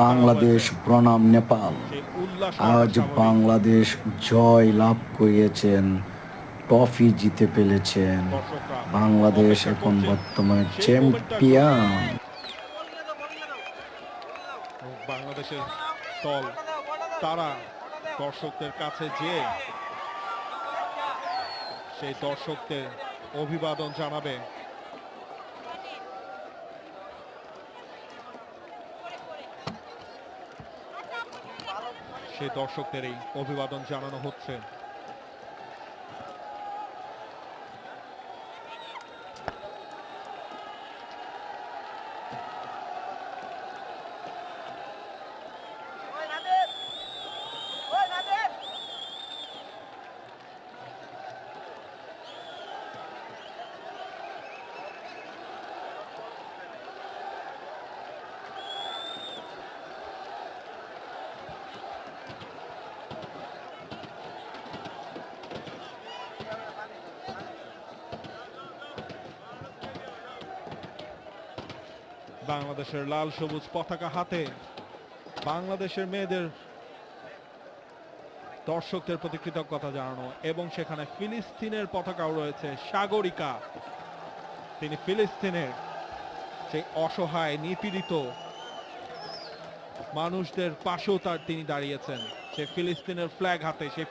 বাংলাদেশ বনাম নেপাল। আজ বাংলাদেশ জয় লাভ করিয়েছেন, ট্রফি জিতে ফেলেছেন। বাংলাদেশ এখন বর্তমানে চ্যাম্পিয়ন। বাংলাদেশের দল তারা দর্শকদের কাছে যেয়ে সেই দর্শকদের অভিবাদন জানাবে। সেই দর্শকদের এই অভিবাদন জানানো হচ্ছে। বাংলাদেশের লাল সবুজ পতাকা হাতে বাংলাদেশের মেয়েদের দর্শকদের প্রতি কৃতজ্ঞতা জানানো, এবং সেখানে ফিলিস্তিনের পতাকাও রয়েছে। সাগরিকা, তিনি ফিলিস্তিনের সেই অসহায় নিপীড়িত মানুষদের পাশেও তিনি দাঁড়িয়েছেন। সে ফিলিস্তিনের ফ্ল্যাগ হাতে, সে